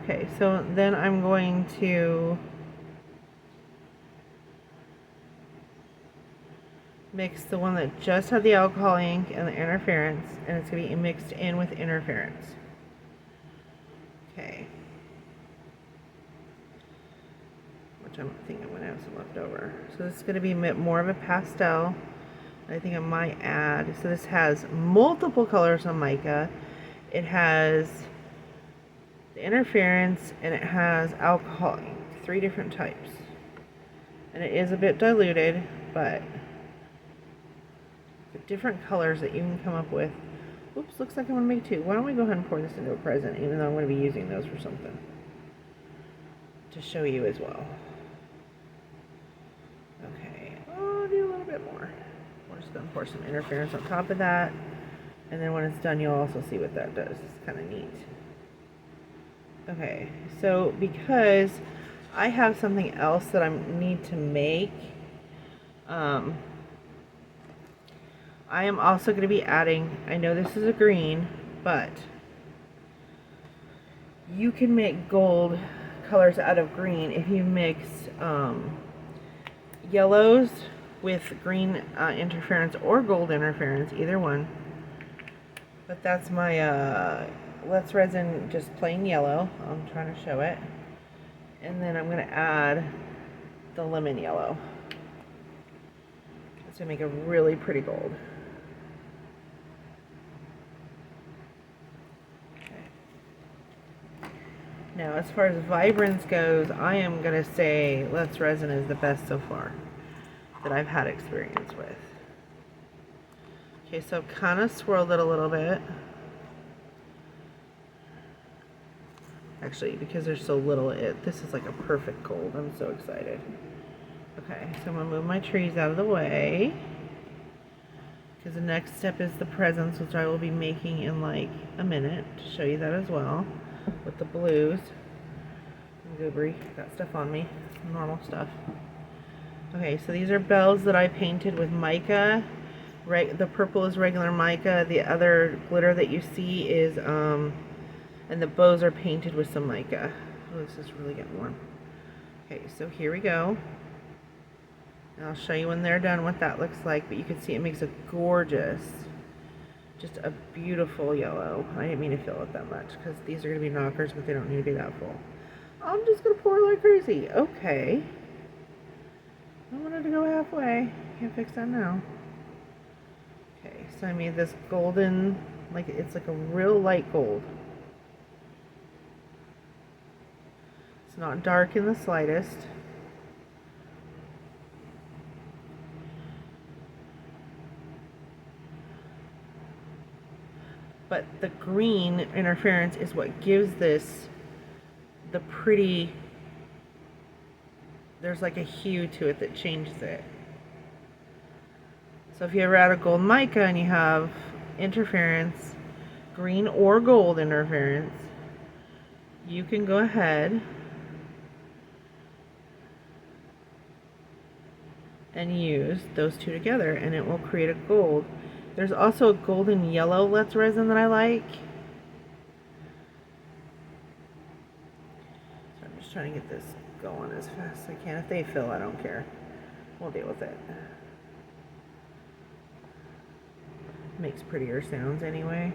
Okay, so then I'm going to mix the one that just had the alcohol ink and the interference, and it's going to be mixed in with interference. Okay. Which I think I'm going to have some left over. So this is going to be more of a pastel. I think I might add, so this has multiple colors on mica. It has the interference and it has alcohol ink, 3 different types. And it is a bit diluted, but the different colors that you can come up with. Oops, looks like I'm going to make 2. Why don't we go ahead and pour this into a present, even though I'm going to be using those for something to show you as well. Okay, I'll do a little bit more. We're just going to pour some interference on top of that, and then when it's done you'll also see what that does. It's kind of neat. Okay, so because I have something else that I need to make, I am also going to be adding, I know this is a green, but you can make gold colors out of green if you mix yellows with green interference or gold interference, either one. But that's my Let's Resin just plain yellow. I'm trying to show it. And then I'm going to add the lemon yellow. It's going to make a really pretty gold. Now, as far as vibrance goes, I am going to say Let's Resin is the best so far that I've had experience with. Okay, so I've kind of swirled it a little bit. Actually, because there's so little, this is like a perfect gold. I'm so excited. Okay, so I'm going to move my trees out of the way, because the next step is the presents, which I will be making in like a minute to show you that as well. With the blues. I'm goobery, got stuff on me, normal stuff. Okay, so these are bells that I painted with mica. The purple is regular mica. The other glitter that you see is, and the bows are painted with some mica. Oh, this is really getting warm. Okay, so here we go. And I'll show you when they're done what that looks like, but you can see it makes a gorgeous, just a beautiful yellow. I didn't mean to fill it that much because these are going to be knockers, but they don't need to be that full. I'm just going to pour like crazy. Okay. I wanted to go halfway. Can't fix that now. Okay, so I made this golden, like it's like a real light gold. It's not dark in the slightest. But the green interference is what gives this the pretty, there's like a hue to it that changes it. So if you ever add a gold mica and you have interference, green or gold interference, you can go ahead and use those two together and it will create a gold. There's also a golden yellow Let's Resin that I like. So I'm just trying to get this going as fast as I can. If they fill, I don't care. We'll deal with it. Makes prettier sounds anyway.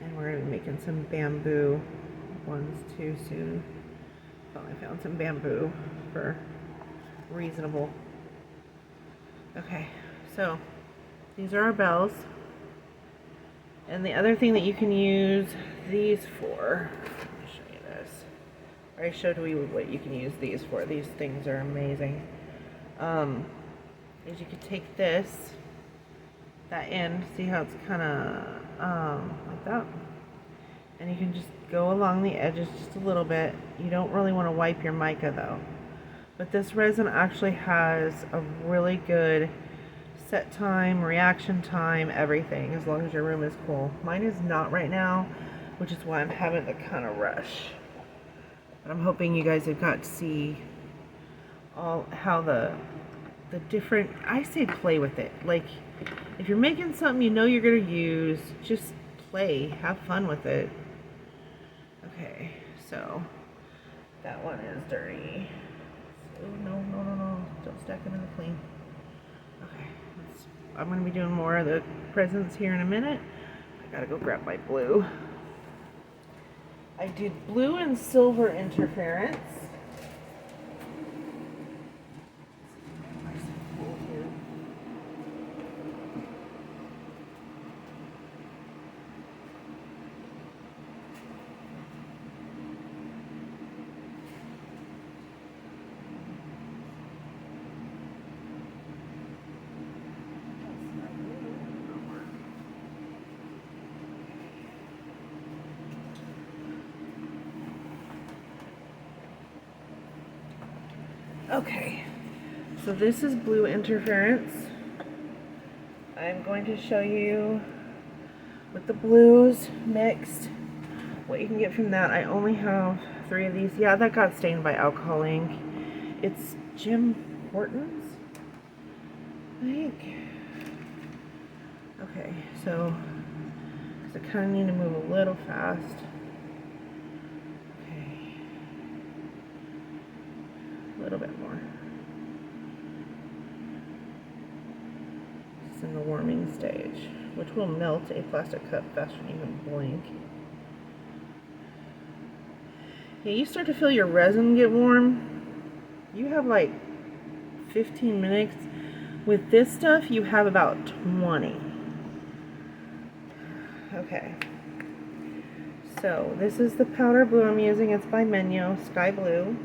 And we're going to be making some bamboo ones too soon. Finally found some bamboo for reasonable. Okay, so these are our bells. And the other thing that you can use these for, let me show you this. I already showed you what you can use these for. These things are amazing. Is you could take this, that end, see how it's kind of like that? And you can just go along the edges just a little bit. You don't really want to wipe your mica though. But this resin actually has a really good set time, reaction time, everything, as long as your room is cool. Mine is not right now, which is why I'm having to kind of rush. But I'm hoping you guys have got to see all how the different, I say play with it. Like, if you're making something you know you're going to use, just play, have fun with it. Okay, so that one is dirty. Oh, no. Don't stack them in the clean. Okay, I'm going to be doing more of the presents here in a minute. I gotta go grab my blue. I did blue and silver interference. Okay, so this is blue interference. I'm going to show you with the blues mixed what you can get from that. I only have 3 of these. Yeah, that got stained by alcohol ink. It's Jim Hortons, I think. Okay, so I kind of need to move a little fast. Okay, a little bit more. It's in the warming stage, which will melt a plastic cup faster than you can blink. Yeah, you start to feel your resin get warm. You have like 15 minutes. With this stuff, you have about 20. Okay. So this is the powder blue I'm using. It's by Menyo, Sky Blue.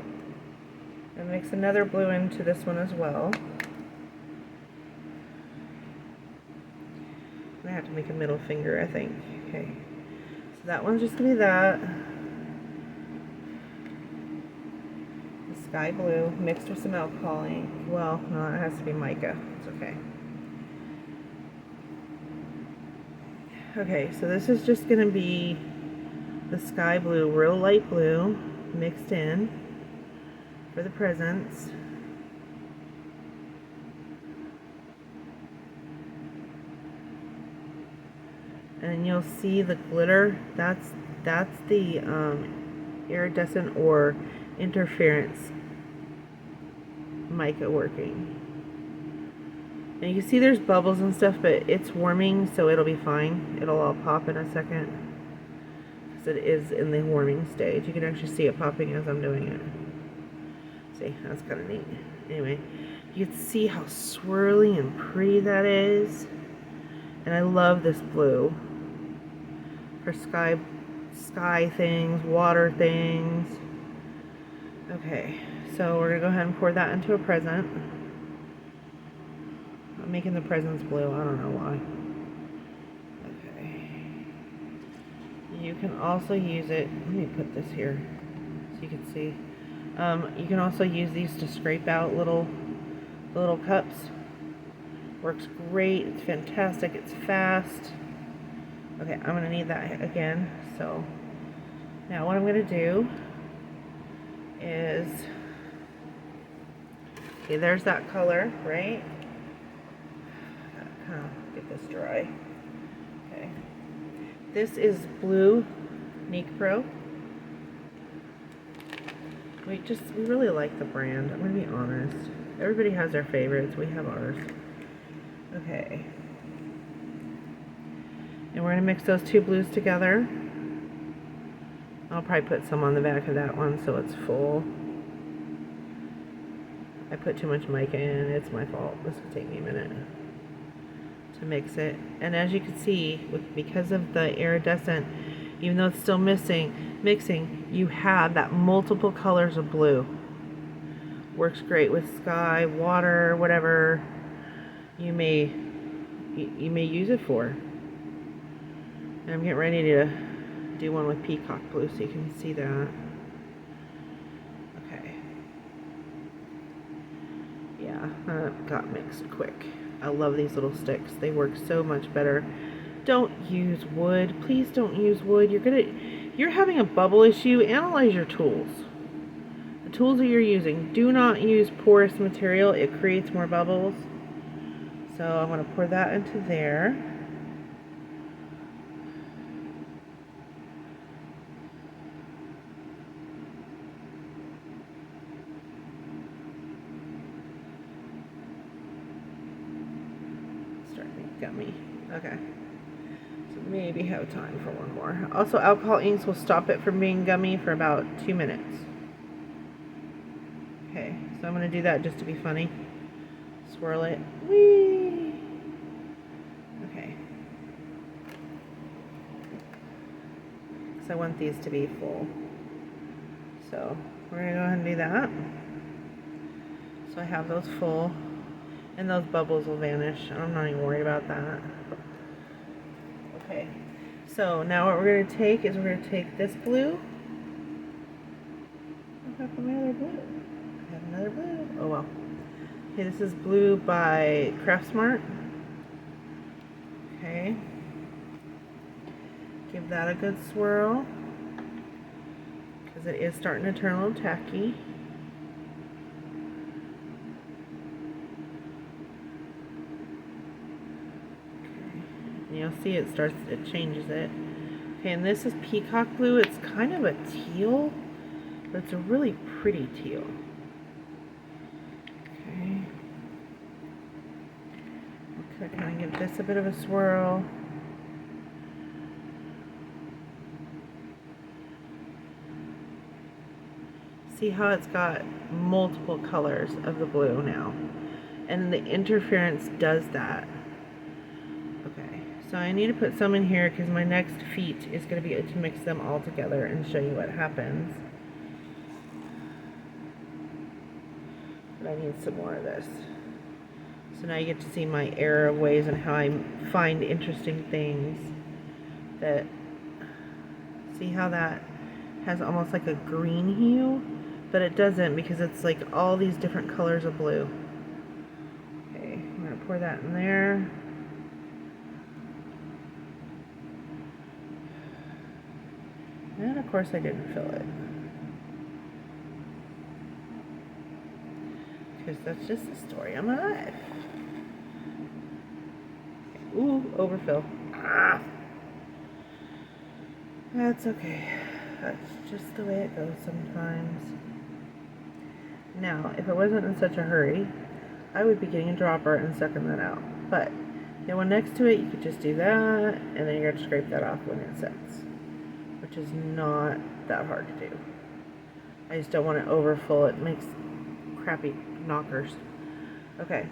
And mix another blue into this one as well. I have to make a middle finger, I think. Okay. So that one's just gonna be that. The Sky Blue mixed with some alcohol ink. Well, no, it has to be mica. It's okay. Okay, so this is just gonna be the Sky Blue, real light blue, mixed in for the presents. And you'll see the glitter. That's the iridescent or interference mica working. And you can see there's bubbles and stuff, but it's warming, so it'll be fine. It'll all pop in a second. Because it is in the warming stage. You can actually see it popping as I'm doing it. See, that's kind of neat. Anyway, you can see how swirly and pretty that is. And I love this blue for sky things, water things. Okay, so we're gonna go ahead and pour that into a present. I'm making the presents blue, I don't know why. Okay. You can also use it, let me put this here so you can see. You can also use these to scrape out little cups. Works great, it's fantastic, it's fast. Okay, I'm gonna need that again. So now what I'm gonna do is, okay, there's that color, right? Get this dry. Okay. This is blue Necro. We really like the brand. I'm gonna be honest. Everybody has their favorites. We have ours. Okay. And we're gonna mix those two blues together. I'll probably put some on the back of that one so it's full. I put too much mica in. It's my fault. This will take me a minute to mix it. And as you can see, because of the iridescent, even though it's still mixing, you have that multiple colors of blue. Works great with sky, water, whatever you may use it for. And I'm getting ready to do one with peacock blue so you can see that. Okay. Yeah, that got mixed quick. I love these little sticks. They work so much better. Don't use wood. Please don't use wood. You're having a bubble issue. Analyze your tools. The tools that you're using. Do not use porous material. It creates more bubbles. So I'm going to pour that into there. gummy. Okay. So maybe have time for one more. Also, alcohol inks will stop it from being gummy for about 2 minutes. Okay, so I'm going to do that just to be funny. Swirl it. Whee! Okay. So I want these to be full. So we're going to go ahead and do that. So I have those full. And those bubbles will vanish. I'm not even worried about that. Okay. So now what we're going to take is we're going to take this blue. I have another blue. I have another blue. Oh well. Okay, this is blue by Craftsmart. Okay. Give that a good swirl, because it is starting to turn a little tacky. Okay. And you'll see it changes it. Okay, and this is peacock blue. It's kind of a teal, but it's a really pretty teal. Okay. Okay, kind of give this a bit of a swirl. See how it's got multiple colors of the blue now, and the interference does that. Okay, so I need to put some in here because my next feat is going to be to mix them all together and show you what happens. But I need some more of this. So now you get to see my error of ways and how I find interesting things. That, see how that has almost like a green hue? But it doesn't, because it's like all these different colors of blue. Okay, I'm going to pour that in there. And of course I didn't fill it, because that's just the story of my life. Okay. Ooh, overfill. Ah! That's okay. That's just the way it goes sometimes. Now, if it wasn't in such a hurry, I would be getting a dropper and sucking that out. But the one next to it, you could just do that, and then you're going to scrape that off when it sets, which is not that hard to do. I just don't want it overfull. It makes crappy knockers. Okay,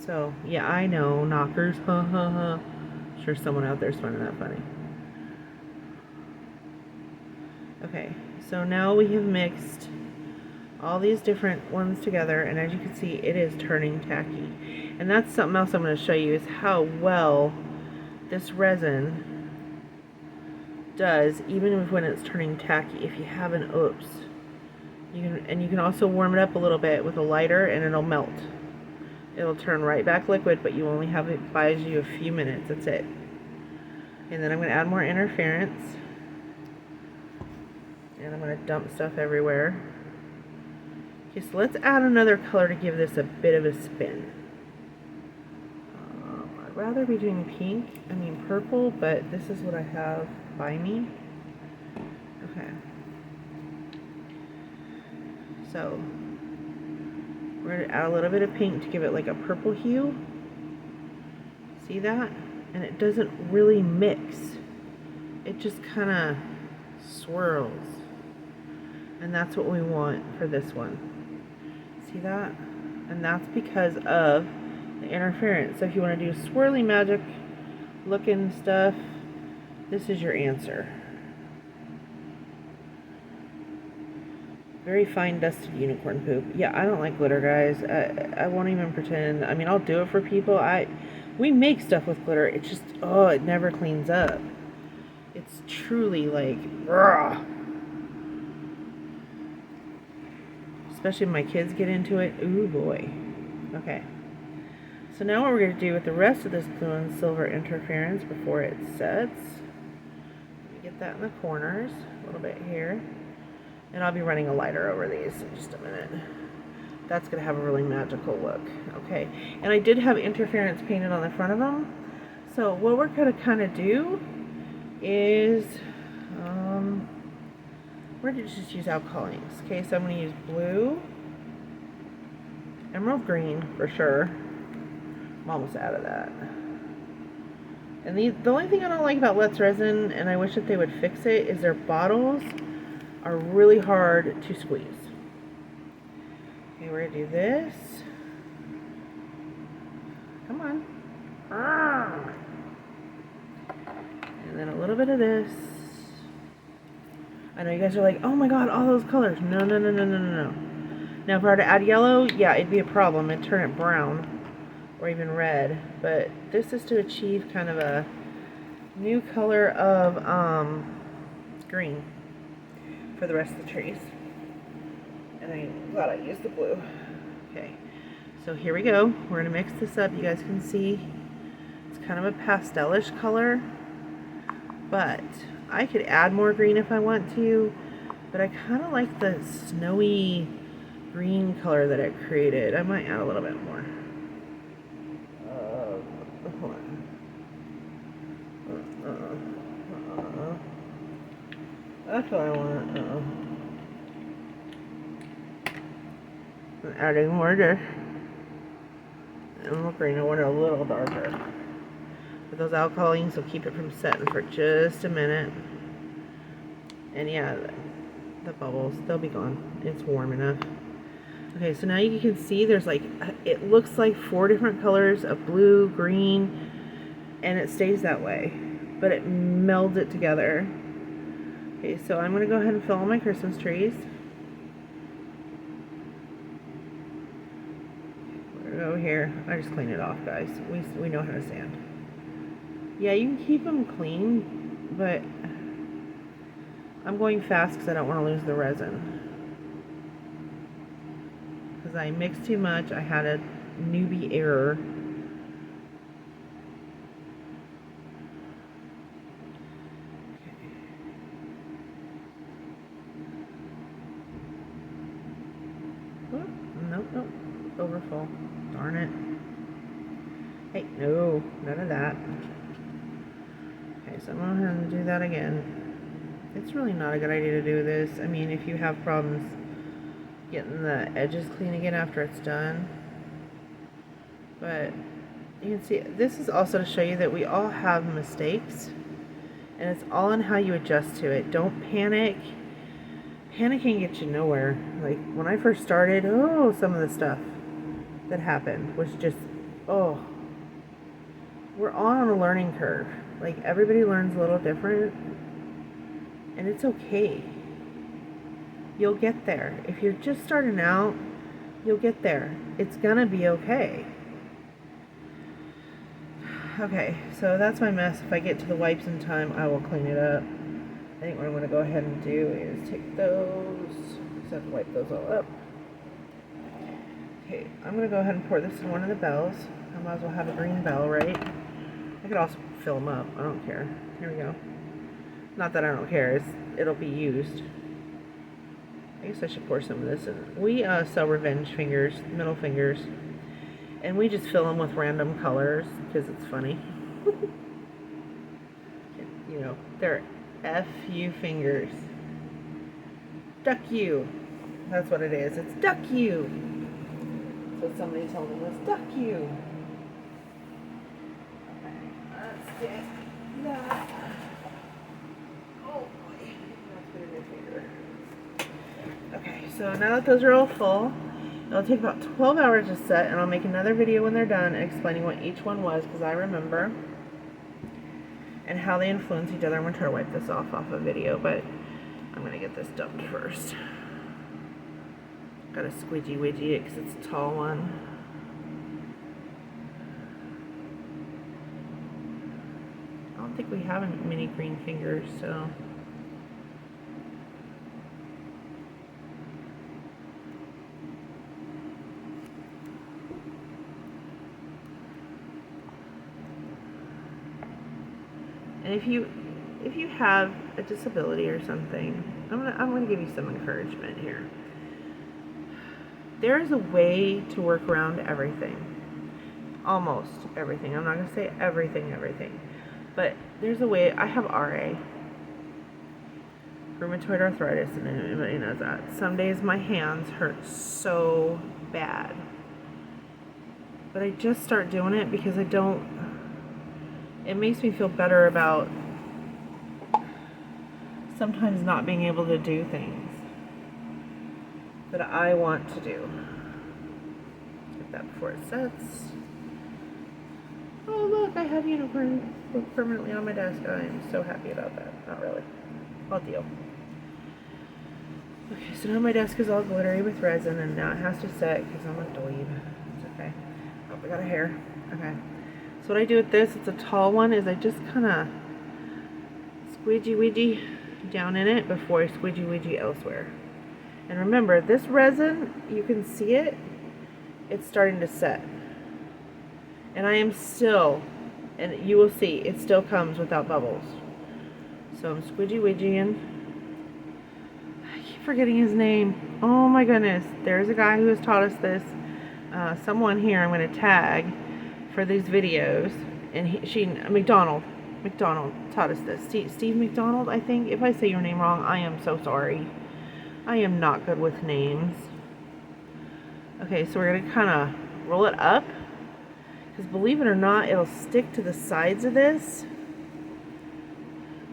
so yeah, I know, knockers, ha ha ha. Sure someone out there's finding that funny. Okay, so now we have mixed all these different ones together, and as you can see, it is turning tacky. And that's something else I'm going to show you, is how well this resin does even when it's turning tacky. If you have an oops, you can also warm it up a little bit with a lighter and it'll melt. It'll turn right back liquid, but you only have it buys you a few minutes. That's it. And then I'm going to add more interference, and I'm going to dump stuff everywhere. Okay, so let's add another color to give this a bit of a spin. I'd rather be doing purple, but this is what I have by me. Okay. So we're going to add a little bit of pink to give it like a purple hue. See that? And it doesn't really mix. It just kind of swirls. And that's what we want for this one. See that? And that's because of the interference. So if you want to do swirly magic looking stuff, this is your answer. Very fine dusted unicorn poop. Yeah, I don't like glitter, guys. I won't even pretend. I mean, I'll do it for people. We make stuff with glitter. It's just, oh, it never cleans up. It's truly like, raw. Especially when my kids get into it. Ooh boy. Okay. So now what we're going to do with the rest of this blue and silver interference before it sets, get that in the corners, a little bit here, and I'll be running a lighter over these in just a minute. That's going to have a really magical look. Okay, and I did have interference painted on the front of them, so what we're going to kind of do is, we're going to just use alcohol inks. Okay, so I'm going to use blue, emerald green for sure. I'm almost out of that. And the only thing I don't like about Let's Resin, and I wish that they would fix it, is their bottles are really hard to squeeze. Okay, we're gonna do this. Come on. And then a little bit of this. I know you guys are like, oh my god, all those colors. No, no, no, no, no, no, no. Now, if I were to add yellow, yeah, it'd be a problem. It'd turn it brown or even red. But this is to achieve kind of a new color of green for the rest of the trees. And I'm glad I used the blue. Okay, so here we go. We're gonna mix this up. You guys can see it's kind of a pastelish color, but I could add more green if I want to, but I kind of like the snowy green color that it created. I might add a little bit more. Hold on. That's what I want. I'm adding more there. And more green. I want it a little darker. But those alkalines will keep it from setting for just a minute. And yeah, the bubbles, they'll be gone. It's warm enough. Okay, so now you can see there's like, it looks like 4 different colors of blue, green, and it stays that way. But it melds it together. Okay, so I'm going to go ahead and fill all my Christmas trees. We're going to go here. I just clean it off, guys. We know how to sand. Yeah, you can keep them clean, but I'm going fast because I don't want to lose the resin. Because I mixed too much. I had a newbie error. Nope. Overfull. Darn it. Hey, no, none of that. Okay, so I'm going to go ahead and do that again. It's really not a good idea to do this. I mean, if you have problems getting the edges clean again after it's done. But you can see, this is also to show you that we all have mistakes. And it's all in how you adjust to it. Don't panic. Panicking gets you nowhere. Like, when I first started, some of the stuff that happened was just, we're all on a learning curve. Like, everybody learns a little different, and it's okay. You'll get there. If you're just starting out, you'll get there. It's gonna be okay. Okay, so that's my mess. If I get to the wipes in time, I will clean it up. I think what I'm going to go ahead and do is take those, just have to wipe those all up. Okay, I'm going to go ahead and pour this in one of the bells. I might as well have a green bell, right? I could also fill them up, I don't care. Here we go. Not that I don't care, it'll be used. I guess I should pour some of this in. We sell revenge fingers, middle fingers, and we just fill them with random colors because it's funny. You know, they're F-U fingers. Duck you. That's what it is. It's duck you. So somebody told me it was duck you. Okay, let's get that. Oh boy. Let's put a new finger. Okay, so now that those are all full, it'll take about 12 hours to set, and I'll make another video when they're done explaining what each one was, because I remember, and how they influence each other. I'm going to try to wipe this off a video, but I'm going to get this dumped first. Got to squidgy widgy it because it's a tall one. I don't think we have many green fingers, so... And if you have a disability or something, I'm gonna give you some encouragement here. There is a way to work around everything. Almost everything. I'm not gonna say everything. But there's a way. I have RA. Rheumatoid arthritis, and anybody knows that. Some days my hands hurt so bad. But I just start doing it because I don't it makes me feel better about sometimes not being able to do things that I want to do. Get that before it sets. Oh look, I have unicorn permanently on my desk. I'm so happy about that. Not really. I'll deal. Okay, so now my desk is all glittery with resin, and now it has to set because I'm a dweeb. It's okay. Oh, I got a hair. Okay. So what I do with this, it's a tall one, is I just kind of squeegee down in it before I squeegee elsewhere. And remember, this resin, you can see it, it's starting to set. And I am still, and you will see, it still comes without bubbles. So I'm squeegee-weegeeing. I keep forgetting his name. Oh my goodness. There's a guy who has taught us this. Someone here I'm going to tag for these videos. And McDonald taught us this. Steve McDonald, I think. If I say your name wrong, I am so sorry. I am not good with names. Okay, so we're going to kind of roll it up. Because believe it or not, it'll stick to the sides of this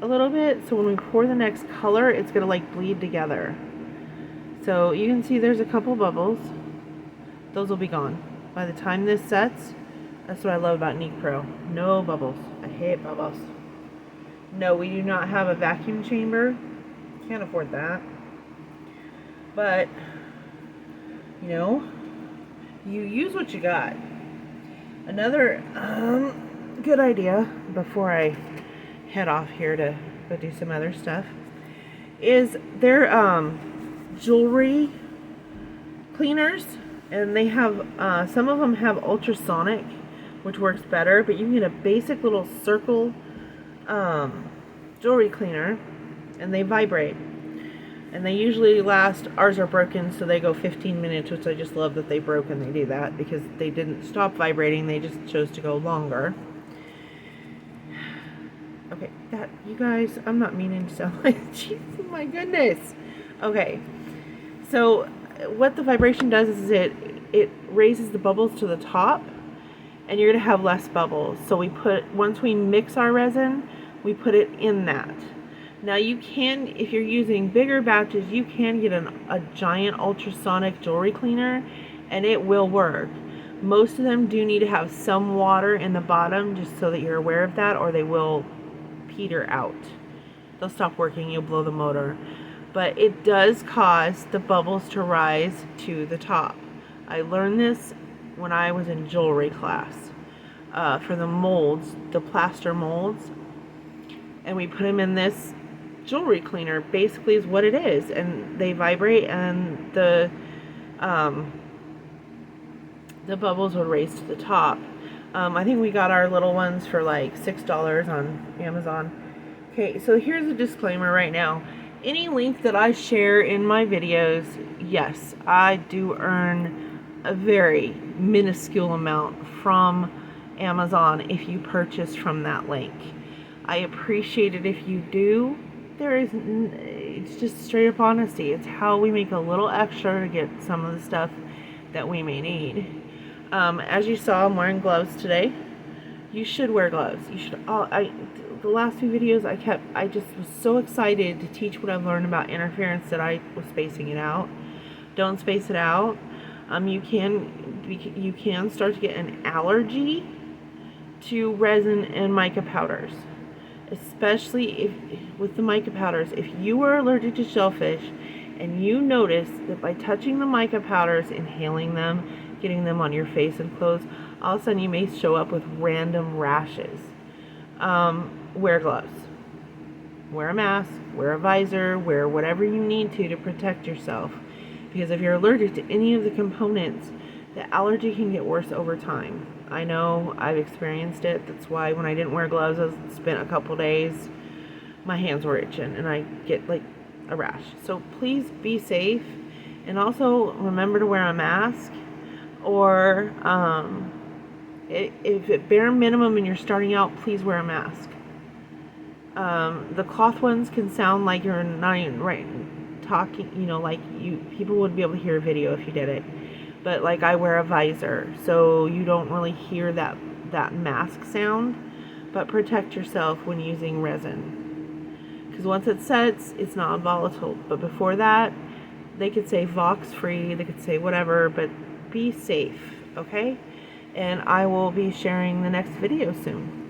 a little bit. So when we pour the next color, it's going to like bleed together. So you can see there's a couple bubbles. Those will be gone. By the time this sets, that's what I love about Neat Pro. No bubbles. I hate bubbles. No, we do not have a vacuum chamber. Can't afford that. But, you know, you use what you got. Another good idea before I head off here to go do some other stuff is their jewelry cleaners, and they have some of them have ultrasonic, which works better, but you can get a basic little circle jewelry cleaner, and they vibrate, and they usually last. Ours are broken, so they go 15 minutes, which I just love that they broke and they do that, because they didn't stop vibrating, they just chose to go longer. Okay, that, you guys, I'm not meaning to sound like, jeez, my goodness. Okay, so what the vibration does is it raises the bubbles to the top, and you're gonna have less bubbles. So once we mix our resin, we put it in that. Now you can, if you're using bigger batches, you can get a giant ultrasonic jewelry cleaner, and it will work. Most of them do need to have some water in the bottom, just so that you're aware of that, or they will peter out. They'll stop working, you'll blow the motor. But it does cause the bubbles to rise to the top. I learned this when I was in jewelry class for the molds, the plaster molds, and we put them in this jewelry cleaner, basically is what it is, and they vibrate, and the bubbles would raise to the top. I think we got our little ones for like $6 on Amazon. Okay, so here's a disclaimer right now. Any link that I share in my videos, yes, I do earn a very minuscule amount from Amazon if you purchase from that link. I appreciate it if you do. It's just straight up honesty. It's how we make a little extra to get some of the stuff that we may need. As you saw, I'm wearing gloves today. You should wear gloves. You should. The last few videos I just was so excited to teach what I've learned about interference that I was spacing it out. Don't space it out. You can start to get an allergy to resin and mica powders. Especially with the mica powders, if you are allergic to shellfish and you notice that by touching the mica powders, inhaling them, getting them on your face and clothes, all of a sudden you may show up with random rashes. Wear gloves, wear a mask, wear a visor, wear whatever you need to protect yourself, because if you're allergic to any of the components, the allergy can get worse over time. I know, I've experienced it. That's why when I didn't wear gloves, I spent a couple days, my hands were itching and I get like a rash. So please be safe, and also remember to wear a mask, or if at bare minimum and you're starting out, please wear a mask. The cloth ones can sound like you're not even right talking, like people would be able to hear a video if you did it. But like I wear a visor, so you don't really hear that mask sound. but protect yourself when using resin. Because once it sets, it's non-volatile. But before that, they could say Vox free, they could say whatever, but be safe, okay? And I will be sharing the next video soon.